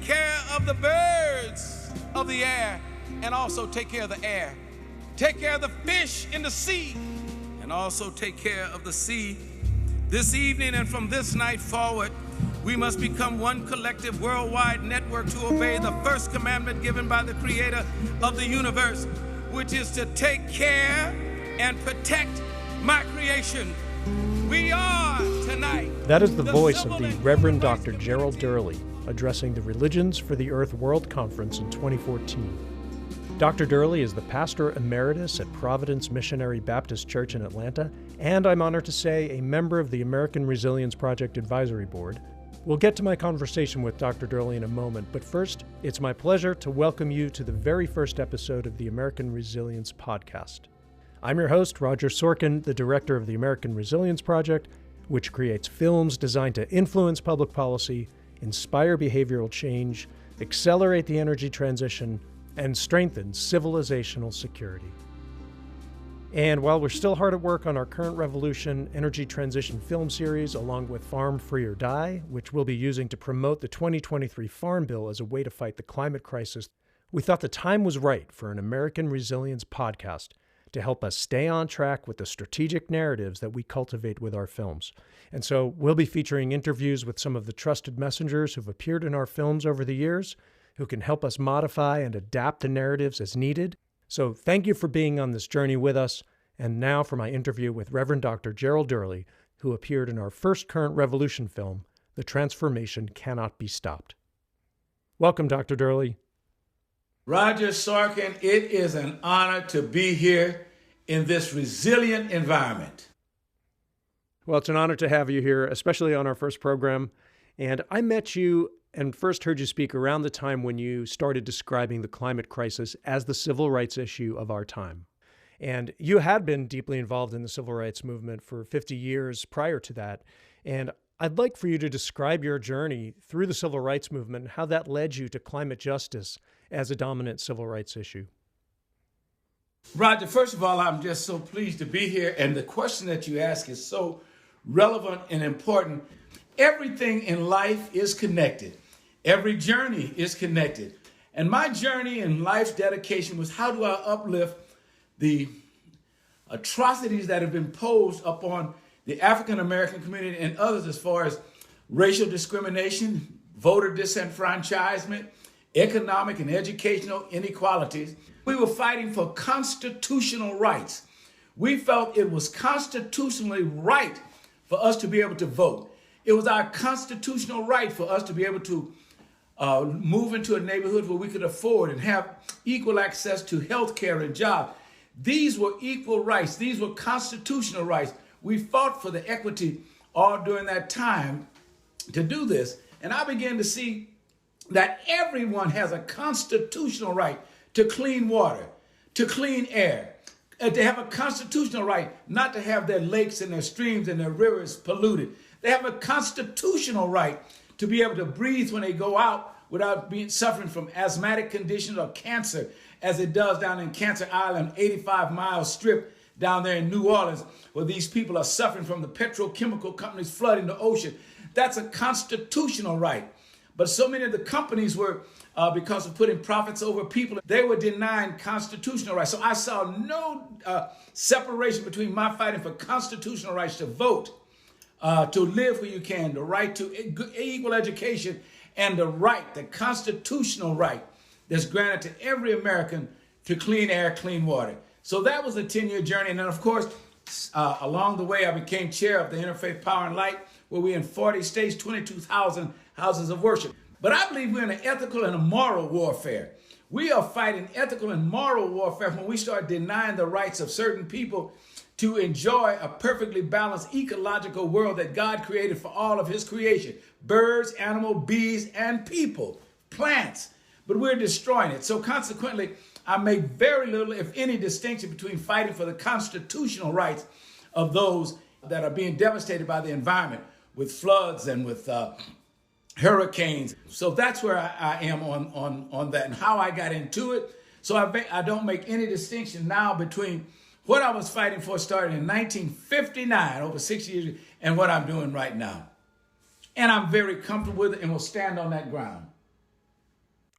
care of the birds of the air and also take care of the air. Take care of the fish in the sea and also take care of the sea. This evening and from this night forward, we must become one collective worldwide network to obey the first commandment given by the creator of the universe, which is to take care and protect my creation. We are tonight. That is the voice of the Reverend Dr. Gerald Durley addressing the Religions for the Earth World Conference in 2014. Dr. Durley is the pastor emeritus at Providence Missionary Baptist Church in Atlanta, and I'm honored to say a member of the American Resilience Project Advisory Board. We'll get to my conversation with Dr. Durley in a moment, but first, it's my pleasure to welcome you to the very first episode of the American Resilience Podcast. I'm your host, Roger Sorkin, the director of the American Resilience Project, which creates films designed to influence public policy, inspire behavioral change, accelerate the energy transition, and strengthen civilizational security. And while we're still hard at work on our Current Revolution Energy Transition film series, along with Farm Free or Die, which we'll be using to promote the 2023 Farm Bill as a way to fight the climate crisis, we thought the time was right for an American Resilience podcast to help us stay on track with the strategic narratives that we cultivate with our films. And so we'll be featuring interviews with some of the trusted messengers who've appeared in our films over the years, who can help us modify and adapt the narratives as needed. So thank you for being on this journey with us. And now for my interview with Reverend Dr. Gerald Durley, who appeared in our first Current Revolution film, The Transformation Cannot Be Stopped. Welcome, Dr. Durley. Roger Sorkin, it is an honor to be here in this resilient environment. Well, it's an honor to have you here, especially on our first program. And I met you and first heard you speak around the time when you started describing the climate crisis as the civil rights issue of our time. And you had been deeply involved in the civil rights movement for 50 years prior to that. And I'd like for you to describe your journey through the civil rights movement and how that led you to climate justice as a dominant civil rights issue. Roger, first of all, I'm just so pleased to be here. And the question that you ask is so relevant and important. Everything in life is connected. Every journey is connected. And my journey in life's dedication was, how do I uplift the atrocities that have been posed upon the African American community and others as far as racial discrimination, voter disenfranchisement, economic and educational inequalities. We were fighting for constitutional rights. We felt it was constitutionally right for us to be able to vote. It was our constitutional right for us to be able to move into a neighborhood where we could afford and have equal access to health care and jobs. These were equal rights. These were constitutional rights. We fought for the equity all during that time to do this. And I began to see that everyone has a constitutional right to clean water, to clean air, and to have a constitutional right not to have their lakes and their streams and their rivers polluted. They have a constitutional right to be able to breathe when they go out without suffering from asthmatic conditions or cancer, as it does down in Cancer Island, 85-mile strip down there in New Orleans, where these people are suffering from the petrochemical companies flooding the ocean. That's a constitutional right. But so many of the companies were, because of putting profits over people, they were denying constitutional rights. So I saw no separation between my fighting for constitutional rights to vote, to live where you can, the right to equal education, and the constitutional right that's granted to every American to clean air, clean water. So that was a 10-year journey. And then, of course, along the way, I became chair of the Interfaith Power and Light, where we're in 40 states, 22,000 houses of worship. But I believe we're in an ethical and a moral warfare. We are fighting ethical and moral warfare when we start denying the rights of certain people to enjoy a perfectly balanced ecological world that God created for all of his creation. Birds, animals, bees, and people, plants. But we're destroying it. So consequently, I make very little, if any, distinction between fighting for the constitutional rights of those that are being devastated by the environment with floods and with hurricanes. So that's where I am on that and how I got into it. So I don't make any distinction now between what I was fighting for starting in 1959, over 6 years, and what I'm doing right now. And I'm very comfortable with it and will stand on that ground.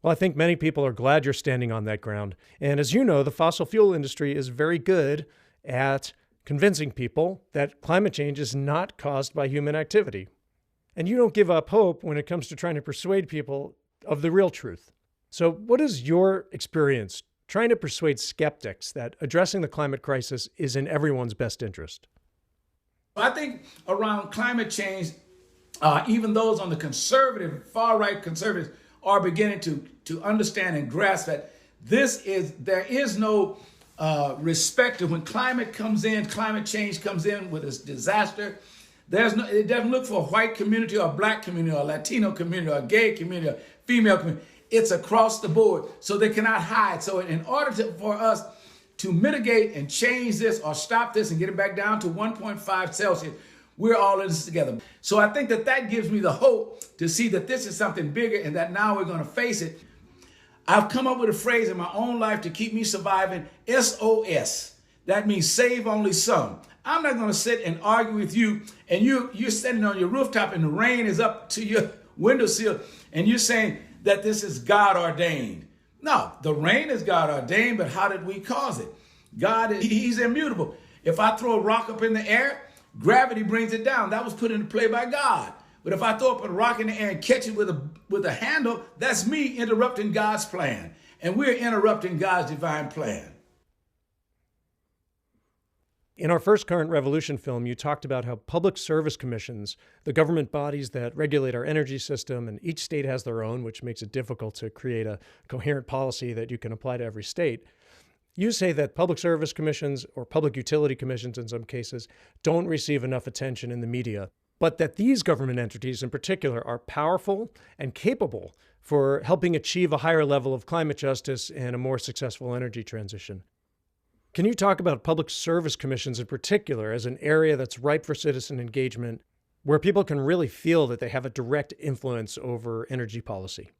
Well, I think many people are glad you're standing on that ground. And as you know, the fossil fuel industry is very good at convincing people that climate change is not caused by human activity. And you don't give up hope when it comes to trying to persuade people of the real truth. So what is your experience trying to persuade skeptics that addressing the climate crisis is in everyone's best interest? I think around climate change, even those on the conservative, far-right conservatives are beginning to understand and grasp that there is no respect to when climate change comes in with its disaster. It doesn't look for a white community or a black community or a Latino community or a gay community or a female community. It's across the board, so they cannot hide. So in order for us to mitigate and change this or stop this and get it back down to 1.5 Celsius, we're all in this together. So I think that gives me the hope to see that this is something bigger and that now we're going to face it. I've come up with a phrase in my own life to keep me surviving, SOS. That means save only some. I'm not going to sit and argue with you and you're standing on your rooftop and the rain is up to your windowsill and you're saying that this is God ordained. No, the rain is God ordained, but how did we cause it? He's immutable. If I throw a rock up in the air, gravity brings it down. That was put into play by God. But if I throw up a rock in the air and catch it with a handle, that's me interrupting God's plan. And we're interrupting God's divine plan. In our first Current Revolution film, you talked about how public service commissions, the government bodies that regulate our energy system, and each state has their own, which makes it difficult to create a coherent policy that you can apply to every state. You say that public service commissions, or public utility commissions in some cases, don't receive enough attention in the media, but that these government entities in particular are powerful and capable for helping achieve a higher level of climate justice and a more successful energy transition. Can you talk about public service commissions in particular as an area that's ripe for citizen engagement, where people can really feel that they have a direct influence over energy policy?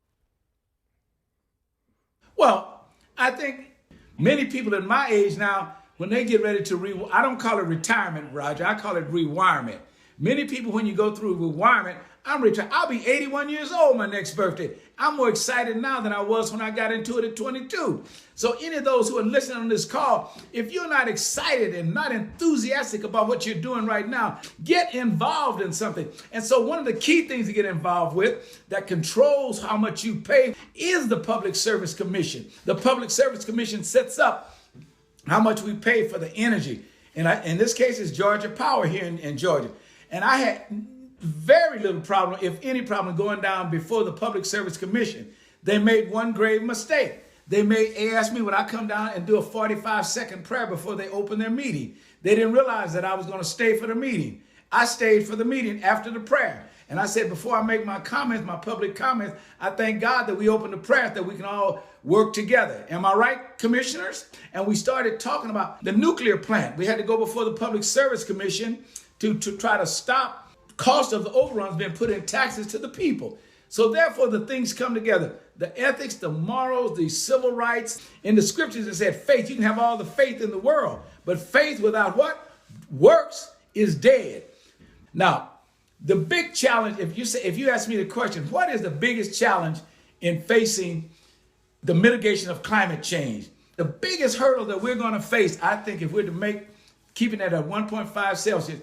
Well, I think many people at my age now, when they get ready to I don't call it retirement, Roger, I call it rewirement. Many people, when you go through rewirement, I'm retired. I'll be 81 years old my next birthday. I'm more excited now than I was when I got into it at 22. So any of those who are listening on this call, if you're not excited and not enthusiastic about what you're doing right now, get involved in something. And so one of the key things to get involved with that controls how much you pay is the Public Service Commission. The Public Service Commission sets up how much we pay for the energy. And in this case, it's Georgia Power here in Georgia. And I had very little problem, if any problem, going down before the Public Service Commission. They made one grave mistake. They asked me would I come down and do a 45-second prayer before they opened their meeting. They didn't realize that I was going to stay for the meeting. I stayed for the meeting after the prayer. And I said, before I make my comments, my public comments, I thank God that we opened the prayer that we can all work together. Am I right, commissioners? And we started talking about the nuclear plant. We had to go before the Public Service Commission to try to stop cost of the overruns being put in taxes to the people. So therefore the things come together. The ethics, the morals, the civil rights. In the scriptures it said faith. You can have all the faith in the world, but faith without what? Works is dead. Now, the big challenge, if you ask me the question, what is the biggest challenge in facing the mitigation of climate change? The biggest hurdle that we're going to face, I think, if we're to keeping it at 1.5 Celsius,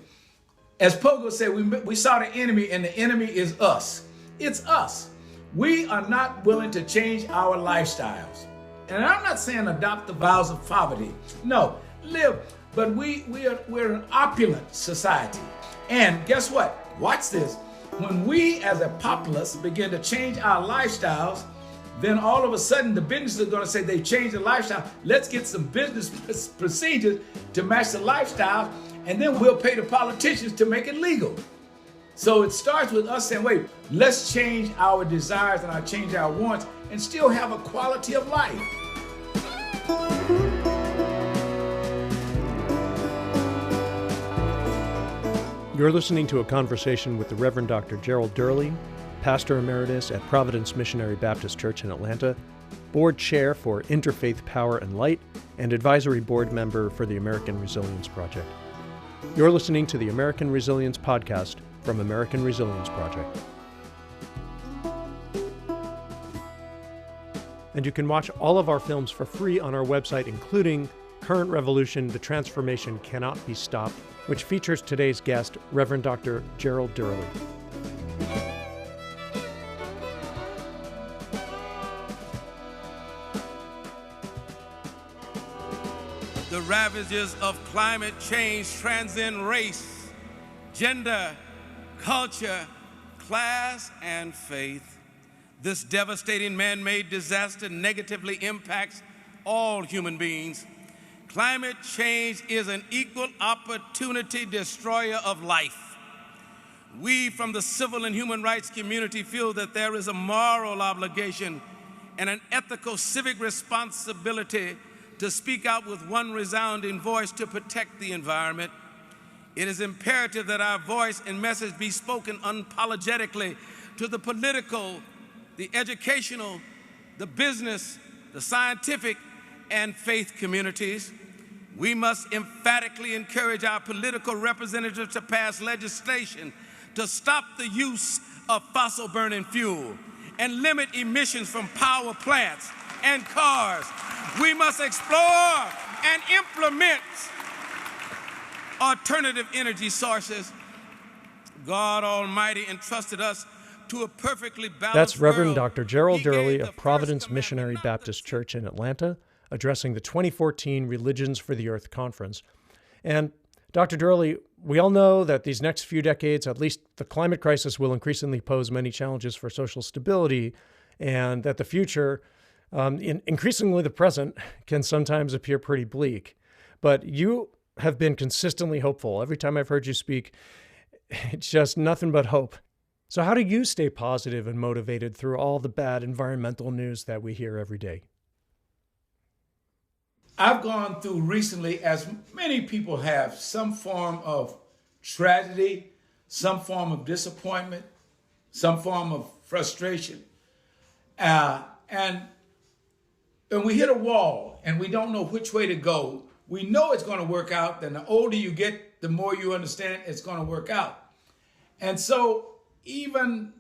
as Pogo said, we saw the enemy, and the enemy is us. It's us. We are not willing to change our lifestyles. And I'm not saying adopt the vows of poverty. No, live. But we're an opulent society. And guess what? Watch this. When we as a populace begin to change our lifestyles, then all of a sudden the businesses are going to say they changed the lifestyle. Let's get some business procedures to match the lifestyle, and then we'll pay the politicians to make it legal. So it starts with us saying, wait, let's change our desires and change our wants and still have a quality of life. You're listening to a conversation with the Reverend Dr. Gerald Durley, Pastor Emeritus at Providence Missionary Baptist Church in Atlanta, Board Chair for Interfaith Power and Light, and Advisory Board Member for the American Resilience Project. You're listening to the American Resilience Podcast from American Resilience Project. And you can watch all of our films for free on our website, including Current Revolution, The Transformation Cannot Be Stopped, which features today's guest, Reverend Dr. Gerald Durley. The ravages of climate change transcend race, gender, culture, class, and faith. This devastating man-made disaster negatively impacts all human beings. Climate change is an equal opportunity destroyer of life. We from the civil and human rights community feel that there is a moral obligation and an ethical civic responsibility to speak out with one resounding voice to protect the environment. It is imperative that our voice and message be spoken unapologetically to the political, the educational, the business, the scientific, and faith communities. We must emphatically encourage our political representatives to pass legislation to stop the use of fossil burning fuel and limit emissions from power plants and cars. We must explore and implement alternative energy sources. God Almighty entrusted us to a perfectly balanced That's Reverend world. Dr. Gerald He Durley gave of the Providence first Missionary commandment not to Baptist Church in Atlanta, addressing the 2014 Religions for the Earth Conference. And Dr. Durley, we all know that these next few decades, at least the climate crisis, will increasingly pose many challenges for social stability, and that the future, increasingly the present, can sometimes appear pretty bleak. But you have been consistently hopeful. Every time I've heard you speak, it's just nothing but hope. So how do you stay positive and motivated through all the bad environmental news that we hear every day? I've gone through recently, as many people have, some form of tragedy, some form of disappointment, some form of frustration. And we hit a wall and we don't know which way to go. We know it's going to work out. Then the older you get, the more you understand it's going to work out. And so even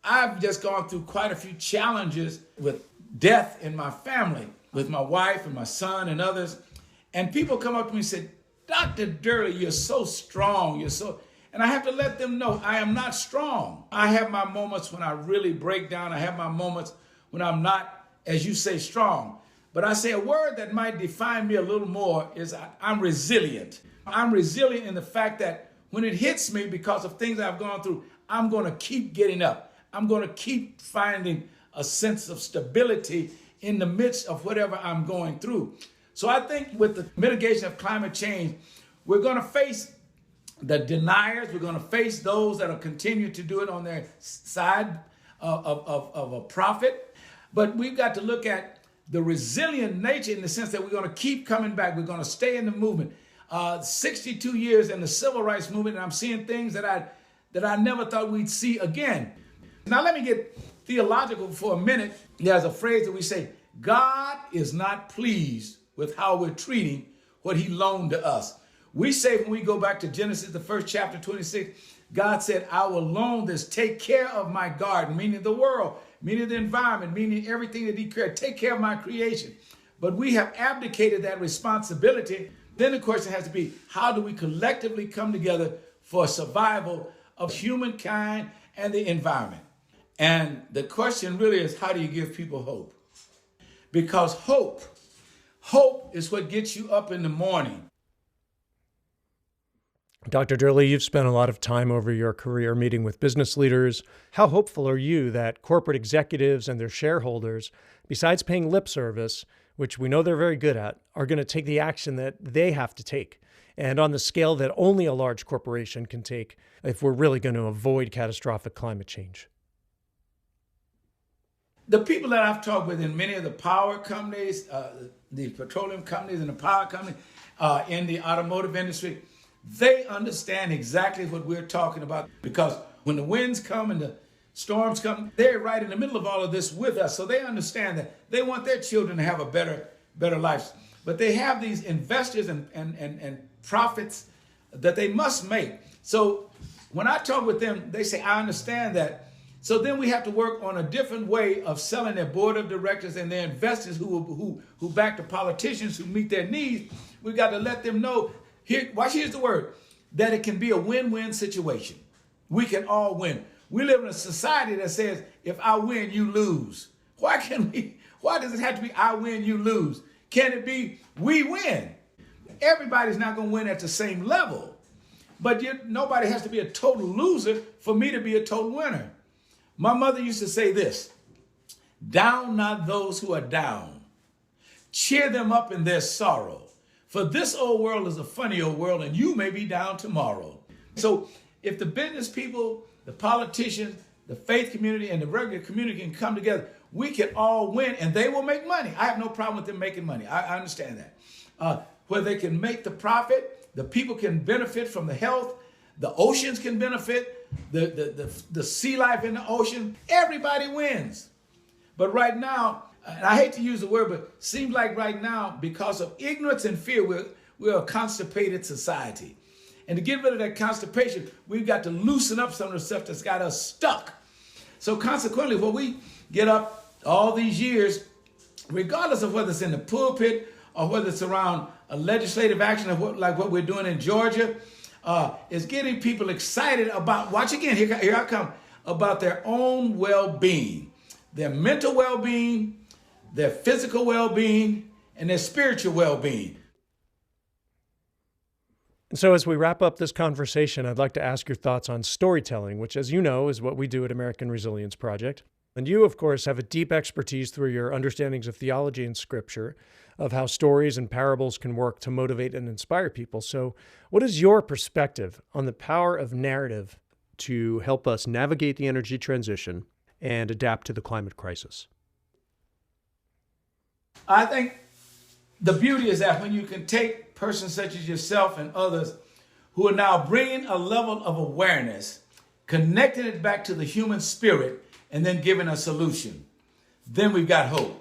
I've just gone through quite a few challenges with death in my family, with my wife and my son and others. And people come up to me and say, Dr. Durley, you're so strong. And I have to let them know I am not strong. I have my moments when I really break down. I have my moments when I'm not, as you say, strong. But I say a word that might define me a little more is I'm resilient. I'm resilient in the fact that when it hits me because of things I've gone through, I'm going to keep getting up. I'm going to keep finding a sense of stability in the midst of whatever I'm going through. So I think with the mitigation of climate change, we're going to face the deniers. We're going to face those that will continue to do it on their side of a profit. But we've got to look at the resilient nature in the sense that we're going to keep coming back. We're going to stay in the movement. 62 years in the civil rights movement, and I'm seeing things that I never thought we'd see again. Now let me get theological for a minute. There's a phrase that we say, God is not pleased with how we're treating what he loaned to us. We say when we go back to Genesis, the first chapter 26, God said, I will loan this, take care of my garden, meaning the world, meaning the environment, meaning everything that he created, take care of my creation. But we have abdicated that responsibility. Then the question has to be, how do we collectively come together for survival of humankind and the environment? And the question really is, how do you give people hope? Because hope is what gets you up in the morning. Dr. Durley, you've spent a lot of time over your career meeting with business leaders. How hopeful are you that corporate executives and their shareholders, besides paying lip service, which we know they're very good at, are going to take the action that they have to take, and on the scale that only a large corporation can take if we're really going to avoid catastrophic climate change? The people that I've talked with in many of the power companies, the petroleum companies and the power companies, in the automotive industry, they understand exactly what we're talking about, because when the winds come and the storms come, they're right in the middle of all of this with us. So they understand that they want their children to have a better life. But they have these investors and profits that they must make. So when I talk with them, they say, I understand that So then we have to work on a different way of selling their board of directors and their investors who back the politicians who meet their needs. We got to let them know, here's the word, that it can be a win-win situation. We can all win. We live in a society that says, if I win, you lose. Why does it have to be I win, you lose? Can it be we win? Everybody's not going to win at the same level. But nobody has to be a total loser for me to be a total winner. My mother used to say this, down not those who are down. Cheer them up in their sorrow. For this old world is a funny old world, and you may be down tomorrow. So if the business people, the politicians, the faith community, and the regular community can come together, we can all win, and they will make money. I have no problem with them making money. I understand that. Where they can make the profit, the people can benefit from the health, the oceans can benefit, the sea life in the ocean. Everybody wins. But right now, and I hate to use the word, but it seems like right now, because of ignorance and fear, we're a constipated society. And to get rid of that constipation, we've got to loosen up some of the stuff that's got us stuck. So consequently, when we get up all these years, regardless of whether it's in the pulpit or whether it's around a legislative action like what we're doing in Georgia, is getting people excited about, watch again, here I come, about their own well-being, their mental well-being, their physical well-being, and their spiritual well-being. And so as we wrap up this conversation, I'd like to ask your thoughts on storytelling, which, as you know, is what we do at American Resilience Project. And you, of course, have a deep expertise through your understandings of theology and scripture, of how stories and parables can work to motivate and inspire people. So what is your perspective on the power of narrative to help us navigate the energy transition and adapt to the climate crisis? I think the beauty is that when you can take persons such as yourself and others who are now bringing a level of awareness, connecting it back to the human spirit, and then giving a solution, then we've got hope.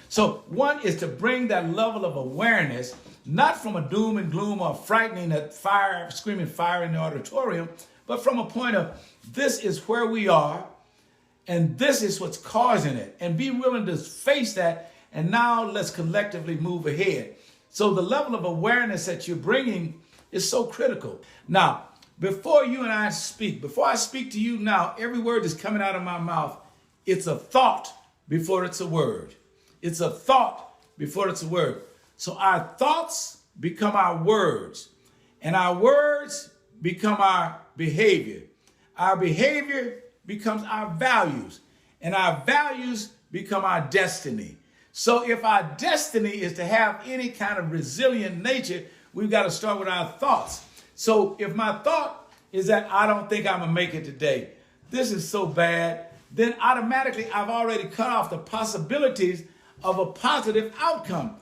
So one is to bring that level of awareness, not from a doom and gloom or frightening that fire, screaming fire in the auditorium, but from a point of this is where we are and this is what's causing it, and be willing to face that. And now let's collectively move ahead. So the level of awareness that you're bringing is so critical. Now, before you and I speak, before I speak to you now, every word that's coming out of my mouth, it's a thought before it's a word. It's a thought before it's a word. So our thoughts become our words, and our words become our behavior. Our behavior becomes our values, and our values become our destiny. So if our destiny is to have any kind of resilient nature, we've got to start with our thoughts. So if my thought is that I don't think I'm going to make it today, this is so bad, then automatically I've already cut off the possibilities of a positive outcome.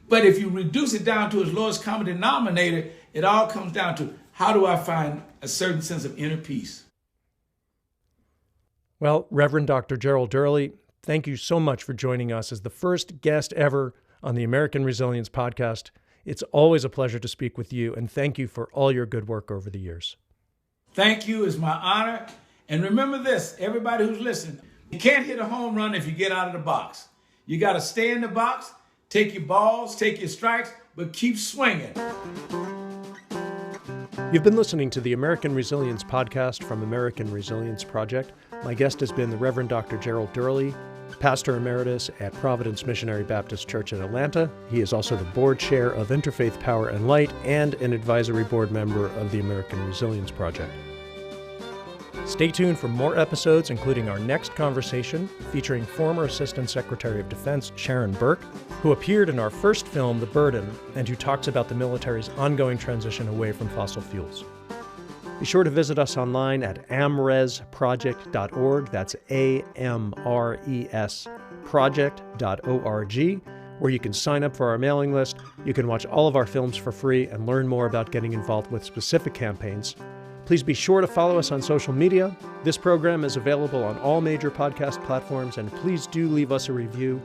But if you reduce it down to its lowest common denominator, it all comes down to how do I find a certain sense of inner peace? Well, Reverend Dr. Gerald Durley, thank you so much for joining us as the first guest ever on the American Resilience Podcast. It's always a pleasure to speak with you, and thank you for all your good work over the years. Thank you. It's my honor. And remember this, everybody who's listening, you can't hit a home run if you get out of the box. You got to stay in the box, take your balls, take your strikes, but keep swinging. You've been listening to the American Resilience Podcast from American Resilience Project. My guest has been the Reverend Dr. Gerald Durley, Pastor Emeritus at Providence Missionary Baptist Church in Atlanta. He is also the board chair of Interfaith Power and Light and an advisory board member of the American Resilience Project. Stay tuned for more episodes, including our next conversation featuring former Assistant Secretary of Defense Sharon Burke, who appeared in our first film, The Burden, and who talks about the military's ongoing transition away from fossil fuels. Be sure to visit us online at amresproject.org. That's AMRES project.org, where you can sign up for our mailing list. You can watch all of our films for free and learn more about getting involved with specific campaigns. Please be sure to follow us on social media. This program is available on all major podcast platforms, and please do leave us a review.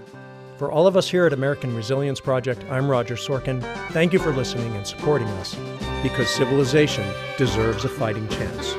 For all of us here at American Resilience Project, I'm Roger Sorkin. Thank you for listening and supporting us, because civilization deserves a fighting chance.